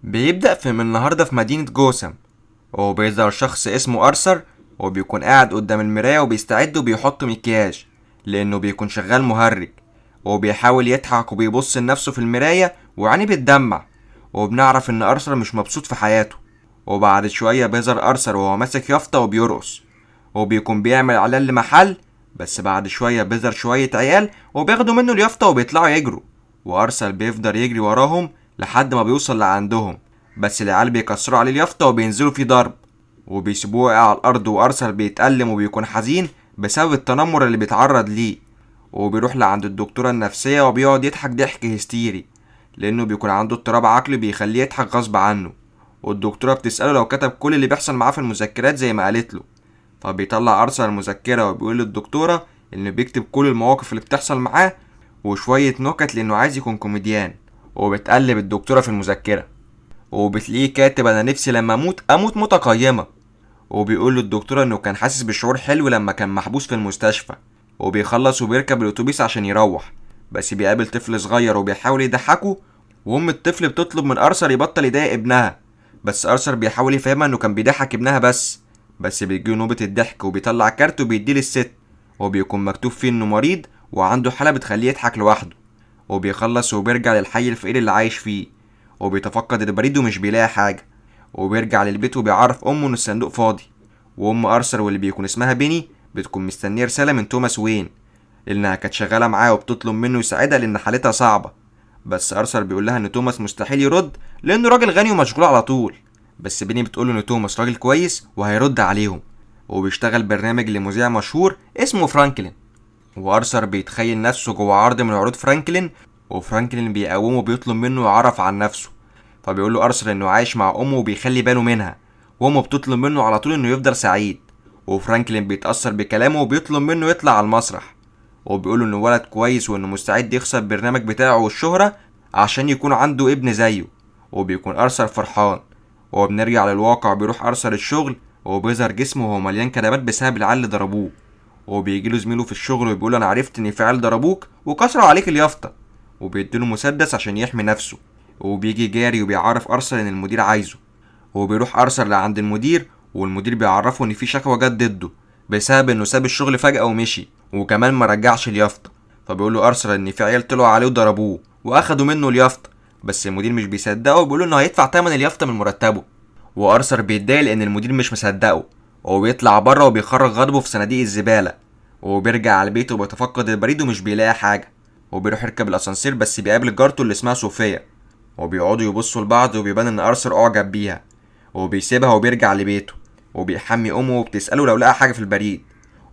بيبدأ فيلم النهاردة في مدينة جوثام، وبيظهر شخص اسمه أرثر، وبيكون قاعد قدام المراية وبيستعد وبيحط مكياج لأنه بيكون شغال مهرج، وبيحاول يضحك وبيبص لنفسه في المراية وعينيه بتدمع. وبنعرف إن أرثر مش مبسوط في حياته. وبعد شوية بيظهر أرثر وهو ماسك يافطة وبيرقص، وبيكون بيعمل إعلان لمحل. بس بعد شوية بيظهر شوية عيال وبياخدوا منه اليافطة وبيطلعوا يجروا، وأرثر بيفضل يجري وراهم لحد ما بيوصل لعندهم. بس العيال بيكسروا عليه اليافطة وبينزلوا فيه ضرب، وبيسيبوه واقع على الأرض، وأرثر بيتألم وبيكون حزين بسبب التنمر اللي بيتعرض ليه. وبيروح لعند الدكتورة النفسية وبيقعد يضحك ضحك هستيري لأنه بيكون عنده اضطراب عقلي بيخليه يضحك غصب عنه. والدكتورة بتسأله لو كتب كل اللي بيحصل معاه في المذكرات زي ما قالت له. فبيطلع أرثر المذكرة وبيقول للدكتورة إنه بيكتب كل المواقف اللي بتحصل معاه وشوية نكت لأنه عايز يكون كوميديان. وبتقلب الدكتورة في المذكرة وبتلاقيه كاتب أنا نفسي لما أموت موتة قيمة. وبيقول للدكتورة إنه كان حاسس بشعور حلو لما كان محبوس في المستشفى. وبيخلص وبيركب الأتوبيس عشان يروح، بس بيقابل طفل صغير وبيحاول يضحكه. وأم الطفل بتطلب من أرثر يبطل يضايق ابنها، بس أرثر بيحاول يفهمها إنه كان بيضحك ابنها بس بيجيله نوبة الضحك وبيطلع كارت وبيديه للست، وبيكون مكتوب فيه إنه مريض وعنده حالة بتخليه يضحك لوحده. وبيخلص وبيرجع للحي الفقير اللي عايش فيه، وبيتفقد البريد ومش بيلاقي حاجة. وبيرجع للبيت وبيعرف أمه إن الصندوق فاضي. وأم أرثر واللي بيكون اسمها بيني بتكون مستنية رسالة من توماس وين، لأنها كانت شغالة معاه وبتطلب منه يساعدها لأن حالتها صعبة. بس أرثر بيقول لها إن توماس مستحيل يرد لأنه راجل غني ومشغول على طول. بس بيني بتقوله إن توماس راجل كويس وهيرد عليهم، وبيشتغل برنامج لمذيع مشهور اسمه فرانكلين. وأرثر بيتخيل نفسه جوه عرض من عروض فرانكلين، وفرانكلين بيقومه وبيطلب منه يعرف عن نفسه. فبيقول له أرثر إنه عايش مع أمه وبيخلي باله منها، وأمه بتطلب منه على طول إنه يفضل سعيد. وفرانكلين بيتأثر بكلامه وبيطلب منه يطلع على المسرح، وبيقوله إنه ولد كويس وإنه مستعد يخسر البرنامج بتاعه والشهرة عشان يكون عنده ابن زيه. وبيكون أرثر فرحان. وبنرجع للواقع، بيروح أرثر الشغل وبيظهر جسمه وهو مليان كدمات بسبب العيال اللي ضربوه. وبيجيله زميله في الشغل وبيقول انا عرفت ان في عيال ضربوك وكسروا عليك اليافطه، وبيديله مسدس عشان يحمي نفسه. وبيجي جاري وبيعرف ارثر ان المدير عايزه. وبيروح ارثر لعند المدير، والمدير بيعرفه ان في شكوى جت ضده بسبب انه ساب الشغل فجأة ومشي، وكمان ما رجعش اليافطه. فبيقول له ارثر ان في عيال طلعوا عليه وضربوه واخدوا منه اليافطه، بس المدير مش بيصدقه وبيقول له انه هيدفع ثمن اليافطه من مرتبه. وارثر بيتضايق لان المدير مش مصدقه، وبيطلع بره وبيخرج غضبه في صناديق الزباله. وبيرجع على بيته وبيتفقد البريد ومش بيلاقي حاجه. وبيروح يركب الاسانسير بس بيقابل جارته اللي اسمها صوفيا، وبيقعدوا يبصوا لبعض وبيبان ان ارثر اعجب بيها. وبيسيبها وبيرجع لبيته، وبيحمي امه وبتساله لو لقى حاجه في البريد.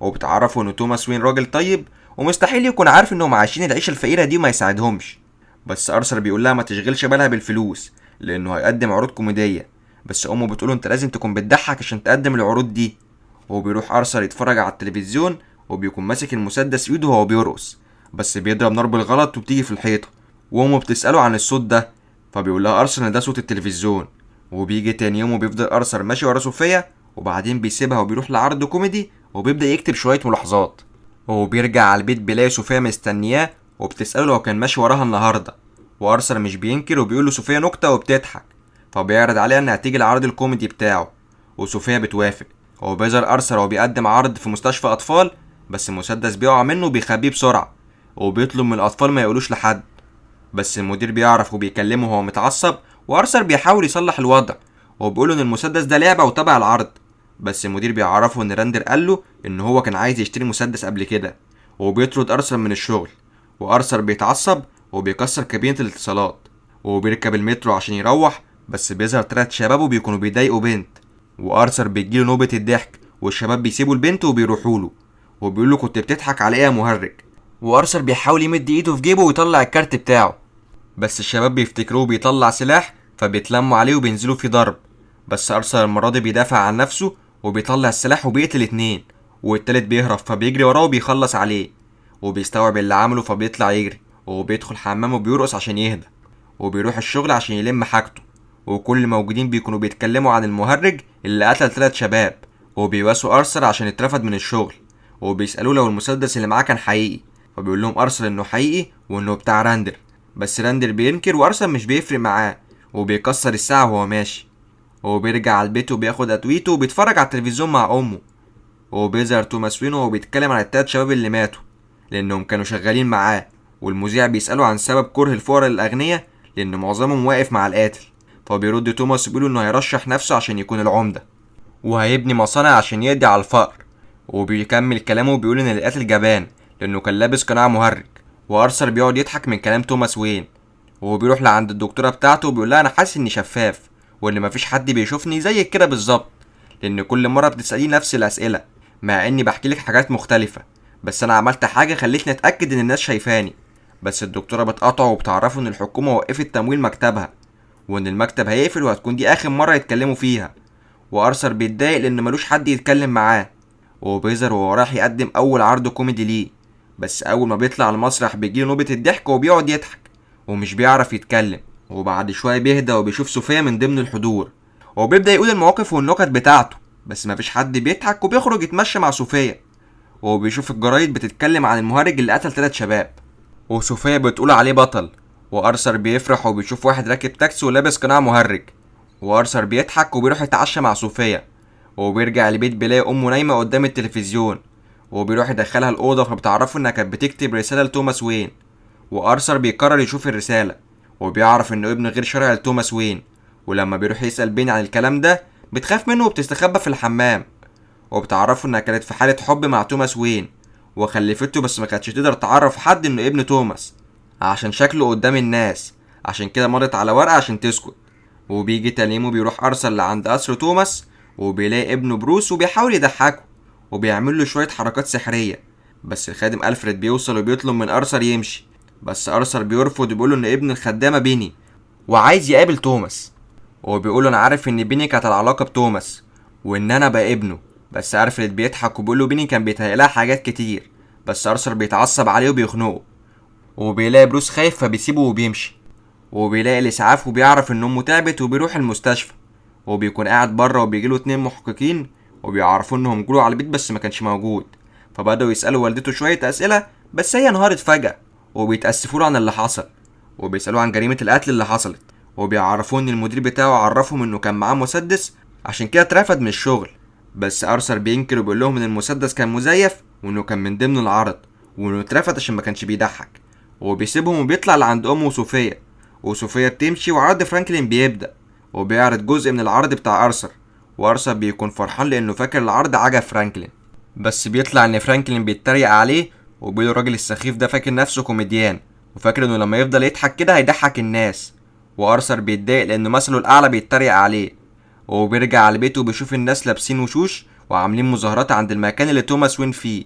وبتعرفه ان توماس وين راجل طيب ومستحيل يكون عارف انهم عايشين العيشه الفقيره دي وما يساعدهمش. بس ارثر بيقول لها ما تشغلش بالها بالفلوس لانه هيقدم عروض كوميديه. بس امه بتقوله انت لازم تكون بتضحك عشان تقدم العروض دي. وبيروح ارثر يتفرج على التلفزيون، وبيكون ماسك المسدس في ايده وهو بيرقص، بس بيضرب نار بالغلط وبتيجي في الحيطه. وامه بتساله عن الصوت ده، فبيقول لها ارثر ان ده صوت التلفزيون. وبيجي تاني يوم وبيفضل ارثر ماشي ورا صوفيا، وبعدين بيسيبها وبيروح لعرض كوميدي وبيبدا يكتب شويه ملاحظات. وبيرجع على البيت بيلاقي صوفيا مستنياه وبتساله لو كان ماشي وراها النهارده. وارثر مش بينكر وبيقول له صوفيا نكته وبتضحك، فبيعرض عليها انها تيجي العرض الكوميدي بتاعه. وصوفيا بتوافق. هو بيظهر ارثر وهو بيقدم عرض في مستشفى اطفال، بس المسدس بيقع منه وبيخبيه بسرعه، وبيطلب من الاطفال ما يقولوش لحد. بس المدير بيعرف وبيكلمه وهو متعصب، وارثر بيحاول يصلح الوضع وبيقوله ان المسدس ده لعبه وتبع العرض. بس المدير بيعرفه ان راندر قاله ان هو كان عايز يشتري مسدس قبل كده، وبيطرد ارثر من الشغل. وارثر بيتعصب وبيكسر كابينة الاتصالات، وبيركب المترو عشان يروح، بس بيظهر 3 شباب وبيكونوا بيضايقوا بنت. وارثر بيجيله نوبة الضحك، والشباب بيسيبوا البنت وبيروحوا له، وبيقول له كنت بتضحك على ايه يا مهرج. وارثر بيحاول يمد ايده في جيبه ويطلع الكارت بتاعه، بس الشباب بيفتكروه بيطلع سلاح فبيتلموا عليه وبينزلوا في ضرب. بس ارثر المرة دي بيدافع عن نفسه وبيطلع السلاح وبيقتل 2، والتالت بيهرب فبيجري وراه وبيخلص عليه. وبيستوعب اللي عمله فبيطلع يجري، وبيدخل حمام وبيرقص عشان يهدى. وبيروح الشغل عشان يلم حاجته، وكل الموجودين بيكونوا بيتكلموا عن المهرج اللي قتل 3 شباب، وبيواسوا ارثر عشان اترفد من الشغل. وبيسألوه لو المسدس اللي معاه كان حقيقي، فبيقول لهم ارثر انه حقيقي وانه بتاع راندر. بس راندر بينكر وارثر مش بيفرق معاه، وبيكسر الساعة وهو ماشي. وبيرجع على البيت وبياخد أدويته وبيتفرج على التلفزيون مع أمه. وبيظهر توماس وين وهو بيتكلم عن ال3 شباب اللي ماتوا لأنهم كانوا شغالين معاه، والمذيع بيسأله عن سبب كره الفقراء للأغنياء لأن معظمهم واقف مع القاتل. فبيرد توماس وبيقوله إنه هيرشح نفسه عشان يكون العمدة وهيبني مصانع عشان يقضي على الفقر. وبيكمل كلامه وبيقول إن القاتل جبان لأنه كان لابس قناع مهرج. وأرثر بيقعد يضحك من كلام توماس وين، وبيروح لعند الدكتورة بتاعته وبيقول لها أنا حاسس إني شفاف وإن مفيش حد بيشوفني زيك كده بالظبط، لأن كل مرة بتسألي نفس الأسئلة مع إني بحكي لك حاجات مختلفة، بس أنا عملت حاجة خلتني أتأكد إن الناس شايفاني. بس الدكتورة بتقاطعه وبتعرفه إن الحكومة وقفت تمويل مكتبها وإن المكتب هيقفل وهتكون دي آخر مرة يتكلموا فيها. وأرثر بيتضايق لأن ملوش حد يتكلم معاه، وبيظهر وهو رايح يقدم أول عرض كوميدي ليه. بس أول ما بيطلع على المسرح بيجيله نوبة الضحك وبيقعد يضحك ومش بيعرف يتكلم. وبعد شوية بيهدى وبيشوف صوفيا من ضمن الحضور وبيبدأ يقول المواقف والنكت بتاعته، بس مفيش حد بيضحك وبيخرج يتمشى مع صوفيا. وبيشوف الجرايد بتتكلم عن المهرج اللي قتل 3 شباب وصوفيا بتقول عليه بطل. وأرثر بيفرح وبيشوف واحد راكب تاكسي ولابس قناع مهرج، وأرثر بيضحك وبيروح يتعشى مع صوفيا. وبيرجع البيت بيلاقي أمه نايمة قدام التلفزيون وبيروح يدخلها الأوضة، فبتعرفه إنها كانت بتكتب رسالة لتوماس وين. وأرثر بيقرر يشوف الرسالة وبيعرف إنه ابن غير شرعي لتوماس وين. ولما بيروح يسأل بيني عن الكلام ده بتخاف منه وبتستخبى في الحمام، وبتعرفه إنها كانت في حالة حب مع توماس وين وخلفته، بس ما كانتش تقدر تعرف حد إنه ابن توماس عشان شكله قدام الناس، عشان كده مضت على ورقة عشان تسكت. وبيجي تاني يوم وبيروح أرثر لعند قصر توماس وبيلاقي ابنه بروس وبيحاول يضحكه وبيعمل له شوية حركات سحرية. بس الخادم ألفريد بيوصل وبيطلب من أرثر يمشي، بس أرثر بيرفض وبيقوله إن ابن الخدامة بيني وعايز يقابل توماس. وبيقوله أنا عارف إن بيني كانت العلاقة بتوماس وإن أنا بقى ابنه. بس ألفريد بيضحك وبيقوله بيني كان بيتهيألها حاجات كتير، بس أرثر بيتعصب عليه وبيخنقه. وبيلاقي بروس خايف فبيسيبه وبيمشي. وبيلاقي الإسعاف وبيعرف إن أمه تعبت وبيروح المستشفى. وبيكون قاعد بره وبيجيله 2 محققين وبيعرفوا إنهم جوله على البيت بس ما كانش موجود. فبدأوا يسألوا والدته شوية أسئلة بس هي انهارت فجأة، وبيتأسفوا له عن اللي حصل وبيسألوه عن جريمة القتل اللي حصلت. وبيعرفوا إن المدير بتاعه عرفهم إنه كان معاه مسدس عشان كده اترفد من الشغل. بس أرثر بينكر وبيقول لهم إن المسدس كان مزيف وإنه كان من ضمن العرض وإنه اترفد عشان ما كانش بيضحك. وبيسيبهم وبيطلع لعند أمه وصوفيا. وصوفيا بتمشي وعرض فرانكلين بيبدأ وبيعرض جزء من العرض بتاع أرثر. وأرثر بيكون فرحان لأنه فاكر العرض عجب فرانكلين، بس بيطلع إن فرانكلين بيتريق عليه وبيقول الراجل السخيف ده فاكر نفسه كوميديان وفاكر إنه لما يفضل يضحك كده هيضحك الناس. وأرثر بيتضايق لأنه مثله الأعلى بيتريق عليه. وبيرجع على بيته وبيشوف الناس لابسين وشوش وعاملين مظاهرات عند المكان اللي توماس وين فيه.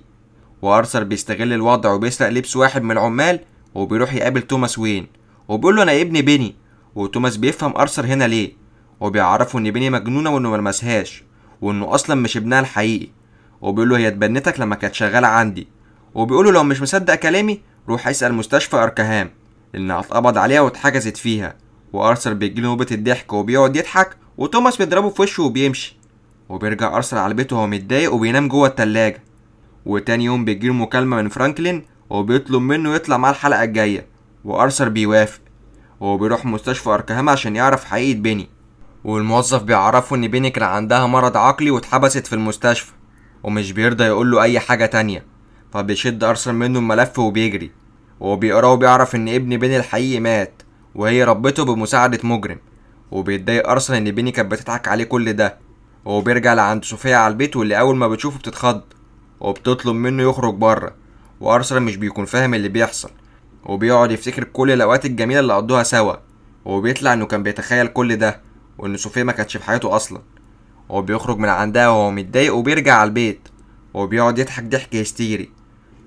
وأرثر بيستغل الوضع وبيسرق لبس واحد من العمال وبيروح يقابل توماس وين وبيقول له أنا ابن بيني. وتوماس بيفهم أرثر هنا ليه وبيعرفه إن بيني مجنونة وإنه ملمسهاش وإنه أصلا مش ابنها الحقيقي. وبيقول له هي اتبنتك لما كانت شغالة عندي. وبيقول له لو مش مصدق كلامي روح اسأل مستشفى أركهام لأنها اتقبض عليها واتحجزت فيها. وأرثر بيجيله نوبة الضحك وبيقعد يضحك وتوماس بيضربه في وشه وبيمشي. وبيرجع أرثر على بيته وهو متضايق وبينام جوه التلاجة. وتاني يوم بيجيله مكالمة من فرانكلين وبيطلب منه يطلع معاه الحلقة الجاية، وأرثر بيوافق. وبيروح مستشفى أركهام عشان يعرف حقيقة بيني. والموظف بيعرفه إن بيني كان عندها مرض عقلي واتحبست في المستشفى ومش بيرضى يقوله أي حاجة تانية. فبيشد أرثر منه الملف وبيجري وبيقراه وبيعرف إن ابن بيني الحقيقي مات وهي ربته بمساعدة مجرم. وبيتضايق أرثر إن بيني كانت بتضحك عليه كل ده. وبيرجع لعند صوفيا على البيت واللي أول ما بتشوفه بتتخض وبتطلب منه يخرج بره. وأرثر مش بيكون فاهم اللي بيحصل وبيقعد يفتكر كل الأوقات الجميلة اللي قضوها سوا. وبيطلع إنه كان بيتخيل كل ده وإن صوفيا ما كانتش في حياته أصلا. وبيخرج من عندها وهو متضايق وبيرجع على البيت وبيقعد يضحك ضحك هستيري.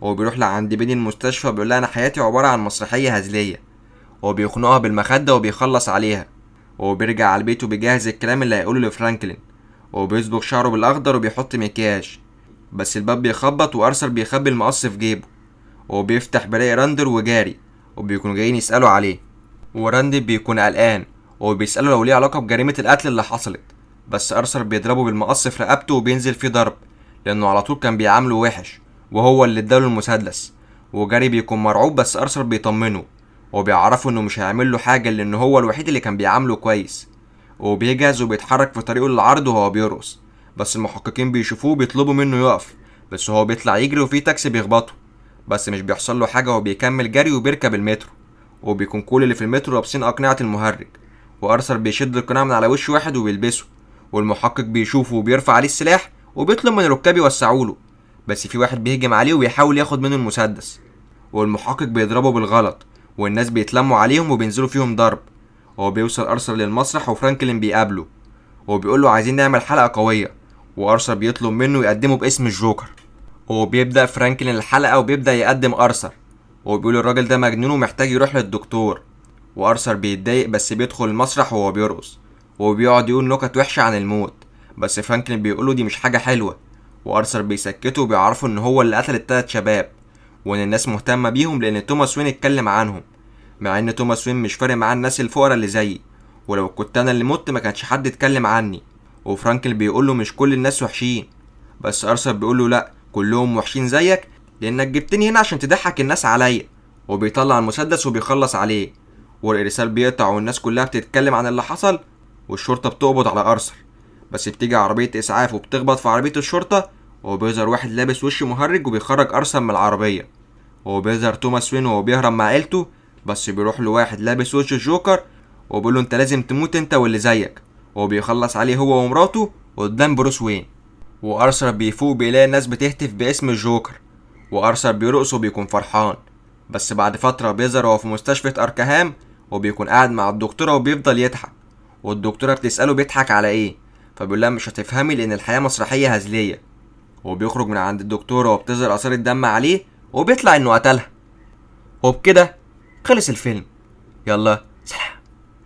وبيروح لعند بيني المستشفى وبيقول لها أنا حياتي عبارة عن مسرحية هزلية، وبيخنقها بالمخدة وبيخلص عليها. وبيرجع على البيت وبيجهز الكلام اللي هيقوله لفرانكلين وبيصبغ شعره بالأخضر وبيحط مكياج. بس الباب بيخبط وأرثر بيخبي المقص في جيبه وبيفتح بيلاقي راندر وجاري وبيكونوا جايين يسألوا عليه. وراندر بيكون قلقان وبيسأله لو ليه علاقة بجريمة القتل اللي حصلت، بس أرثر بيضربه بالمقص في رقبته وبينزل فيه ضرب لأنه على طول كان بيعامله وحش وهو اللي اداله المسدس. وجاري بيكون مرعوب بس أرثر بيطمنه وبيعرفوا انه مش هيعمل له حاجه لان هو الوحيد اللي كان بيعامله كويس. وبيجهز وبيتحرك في طريقه للعرض وهو بيرقص، بس المحققين بيشوفوه بيطلبوا منه يقف، بس هو بيطلع يجري وفي تاكسي بيخبطه، بس مش بيحصل له حاجه وبيكمل جري وبيركب المترو. وبيكون كل اللي في المترو لابسين اقنعه المهرج، وارثر بيشد القناع من على وش واحد وبيلبسه، والمحقق بيشوفه وبيرفع عليه السلاح وبيطلب من الركاب يوسعوله، بس في واحد بيهجم عليه وبيحاول ياخد منه المسدس، والمحقق بيضربه بالغلط، والناس بيتلموا عليهم وبينزلوا فيهم ضرب. هو بيوصل ارثر للمسرح وفرانكلين بيقابله وبيقول له عايزين نعمل حلقه قويه، وارثر بيطلب منه يقدمه باسم الجوكر. وبيبدا فرانكلين الحلقه وبيبدا يقدم ارثر، وبيقول الراجل ده مجنون ومحتاج يروح للدكتور. وارثر بيتضايق بس بيدخل المسرح وهو بيرقص، وبيقعد يقول نكت وحشه عن الموت، بس فرانكلين بيقوله دي مش حاجه حلوه. وارثر بيسكته وبيعرفه ان هو اللي قتل التلات شباب، وان الناس مهتمه بيهم لان توماس وين اتكلم عنهم، مع ان توماس وين مش فارق معاه الناس الفقراء اللي زيي، ولو كنت انا اللي مت ما كانش حد اتكلم عني. وفرانكلين بيقول له مش كل الناس وحشين، بس ارثر بيقول له لا كلهم وحشين زيك لانك جبتني هنا عشان تضحك الناس عليا. وبيطلع المسدس وبيخلص عليه، والارسال بيقطع والناس كلها بتتكلم عن اللي حصل، والشرطه بتقبض على ارثر، بس بتيجي عربيه اسعاف وبتخبط في عربيه الشرطه، وبيظهر واحد لابس وش مهرج وبيخرج ارثر من العربيه. وبيظهر توماس وين وهو بيهرب مع عيلته، بس بيروح له واحد لابس وش الجوكر وبيقول له انت لازم تموت انت واللي زيك، وبيخلص عليه هو ومراته قدام بروس وين. وارثر بيفوق بيلاقي الناس بتهتف باسم الجوكر، وارثر بيرقص وبيكون فرحان. بس بعد فتره بيظهر وهو في مستشفى اركهام، وبيكون قاعد مع الدكتوره وبيفضل يضحك، والدكتوره بتساله بيضحك على ايه، فبيقول لها مش هتفهمي لان الحياه مسرحيه هزليه. وبيخرج من عند الدكتوره وبتظهر اثار الدم عليه وبيطلع انه قتلها. وبكده خلص الفيلم. يلا سلام.